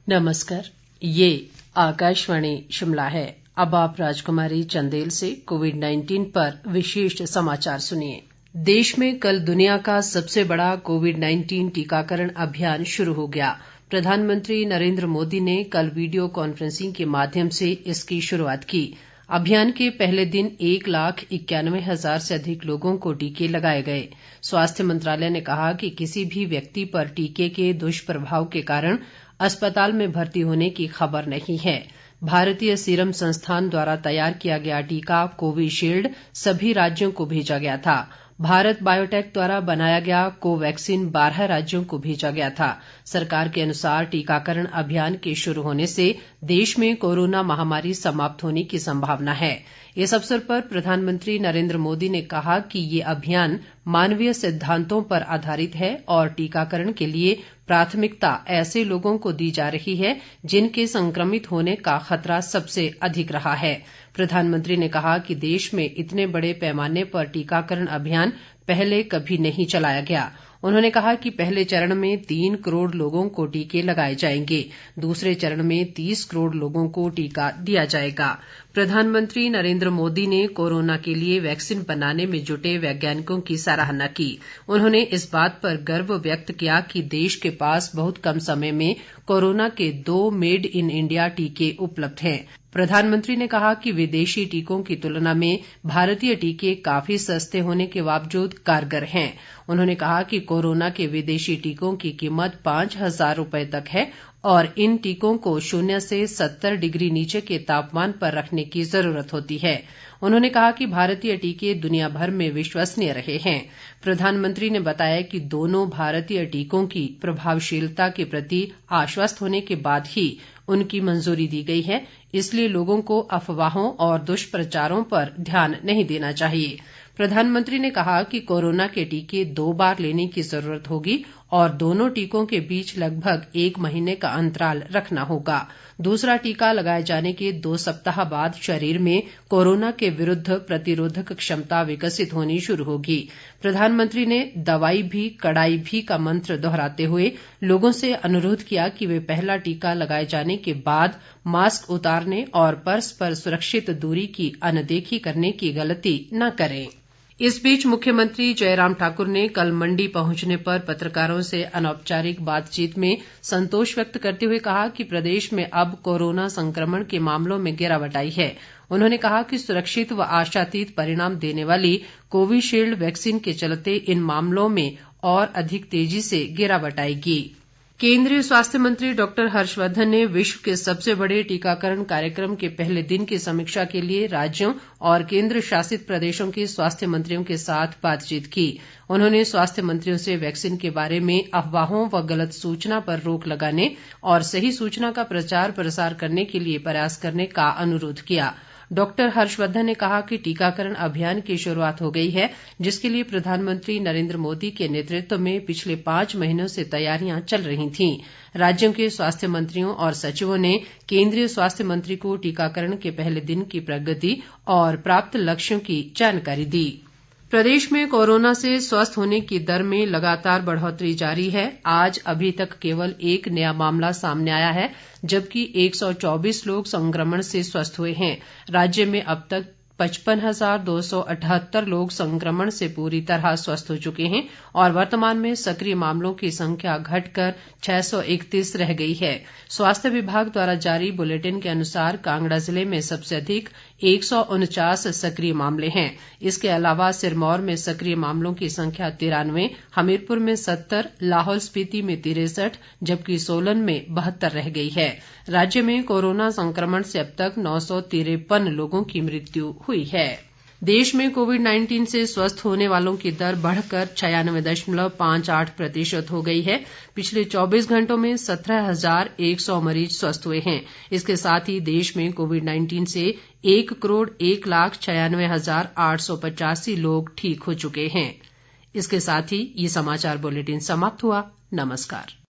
नमस्कार, ये आकाशवाणी शिमला है। अब आप राजकुमारी चंदेल से कोविड-19 पर विशेष समाचार सुनिए। देश में कल दुनिया का सबसे बड़ा कोविड-19 टीकाकरण अभियान शुरू हो गया। प्रधानमंत्री नरेंद्र मोदी ने कल वीडियो कॉन्फ्रेंसिंग के माध्यम से इसकी शुरुआत की। अभियान के पहले दिन 1,91,000 से अधिक लोगों को टीके लगाए गए। स्वास्थ्य मंत्रालय ने कहा कि किसी भी व्यक्ति पर टीके के दुष्प्रभाव के कारण अस्पताल में भर्ती होने की खबर नहीं है। भारतीय सीरम संस्थान द्वारा तैयार किया गया टीका कोविशील्ड सभी राज्यों को भेजा गया था। भारत बायोटेक द्वारा बनाया गया कोवैक्सीन 12 राज्यों को भेजा गया था। सरकार के अनुसार टीकाकरण अभियान के शुरू होने से देश में कोरोना महामारी समाप्त होने की संभावना है। इस अवसर पर प्रधानमंत्री नरेंद्र मोदी ने कहा कि ये अभियान मानवीय सिद्धांतों पर आधारित है और टीकाकरण के लिए प्राथमिकता ऐसे लोगों को दी जा रही है जिनके संक्रमित होने का खतरा सबसे अधिक रहा है। प्रधानमंत्री ने कहा कि देश में इतने बड़े पैमाने पर टीकाकरण अभियान पहले कभी नहीं चलाया गया। उन्होंने कहा कि पहले चरण में 3 करोड़ लोगों को टीके लगाए जाएंगे, दूसरे चरण में 30 करोड़ लोगों को टीका दिया जाएगा। प्रधानमंत्री नरेंद्र मोदी ने कोरोना के लिए वैक्सीन बनाने में जुटे वैज्ञानिकों की सराहना की। उन्होंने इस बात पर गर्व व्यक्त किया कि देश के पास बहुत कम समय में कोरोना के 2 मेड इन इंडिया टीके उपलब्ध हैं। प्रधानमंत्री ने कहा कि विदेशी टीकों की तुलना में भारतीय टीके काफी सस्ते होने के बावजूद कारगर हैं। उन्होंने कहा कि कोरोना के विदेशी टीकों की कीमत 5,000 रुपए तक है और इन टीकों को 0 से 70 डिग्री नीचे के तापमान पर रखने की जरूरत होती है। उन्होंने कहा कि भारतीय टीके दुनिया भर में विश्वसनीय रहे हैं। प्रधानमंत्री ने बताया कि दोनों भारतीय टीकों की प्रभावशीलता के प्रति आश्वस्त होने के बाद ही उनकी मंजूरी दी गई है, इसलिए लोगों को अफवाहों और दुष्प्रचारों पर ध्यान नहीं देना चाहिए। प्रधानमंत्री ने कहा कि कोरोना के टीके 2 बार लेने की जरूरत होगी और दोनों टीकों के बीच लगभग 1 महीने का अंतराल रखना होगा। दूसरा टीका लगाए जाने के 2 सप्ताह बाद शरीर में कोरोना के विरुद्ध प्रतिरोधक क्षमता विकसित होनी शुरू होगी। प्रधानमंत्री ने दवाई भी कड़ाई भी का मंत्र दोहराते हुए लोगों से अनुरोध किया कि वे पहला टीका लगाए जाने के बाद मास्क उतारने और परस्पर सुरक्षित दूरी की अनदेखी करने की गलती न करें। इस बीच मुख्यमंत्री जयराम ठाकुर ने कल मंडी पहुंचने पर पत्रकारों से अनौपचारिक बातचीत में संतोष व्यक्त करते हुए कहा कि प्रदेश में अब कोरोना संक्रमण के मामलों में गिरावट आई है। उन्होंने कहा कि सुरक्षित व आशातीत परिणाम देने वाली कोविशील्ड वैक्सीन के चलते इन मामलों में और अधिक तेजी से गिरावट आएगी। केंद्रीय स्वास्थ्य मंत्री डॉक्टर हर्षवर्धन ने विश्व के सबसे बड़े टीकाकरण कार्यक्रम के पहले दिन की समीक्षा के लिए राज्यों और केंद्र शासित प्रदेशों के स्वास्थ्य मंत्रियों के साथ बातचीत की। उन्होंने स्वास्थ्य मंत्रियों से वैक्सीन के बारे में अफवाहों व गलत सूचना पर रोक लगाने और सही सूचना का प्रचार प्रसार करने के लिए प्रयास करने का अनुरोध किया। डॉक्टर हर्षवर्धन ने कहा कि टीकाकरण अभियान की शुरुआत हो गई है, जिसके लिए प्रधानमंत्री नरेंद्र मोदी के नेतृत्व में पिछले 5 महीनों से तैयारियां चल रही थीं। राज्यों के स्वास्थ्य मंत्रियों और सचिवों ने केंद्रीय स्वास्थ्य मंत्री को टीकाकरण के पहले दिन की प्रगति और प्राप्त लक्ष्यों की जानकारी दी। प्रदेश में कोरोना से स्वस्थ होने की दर में लगातार बढ़ोतरी जारी है। आज अभी तक केवल 1 नया मामला सामने आया है, जबकि 124 लोग संक्रमण से स्वस्थ हुए हैं। राज्य में अब तक 55,278 लोग संक्रमण से पूरी तरह स्वस्थ हो चुके हैं और वर्तमान में सक्रिय मामलों की संख्या घटकर 631 रह गई है। स्वास्थ्य विभाग द्वारा जारी बुलेटिन के अनुसार कांगड़ा जिले में सबसे अधिक 149 सक्रिय मामले हैं। इसके अलावा सिरमौर में सक्रिय मामलों की संख्या 93, हमीरपुर में 70, लाहौल स्पीति में 63, जबकि सोलन में 72 रह गई है। राज्य में कोरोना संक्रमण से अब तक 953 लोगों की मृत्यु हुई है। देश में कोविड-19 से स्वस्थ होने वालों की दर बढ़कर 96.58% हो गई है। पिछले 24 घंटों में 17,100 मरीज स्वस्थ हुए हैं। इसके साथ ही देश में कोविड-19 से 1,96,885 लोग ठीक हो चुके हैं। इसके साथ ही ये समाचार बुलेटिन समाप्त हुआ। नमस्कार।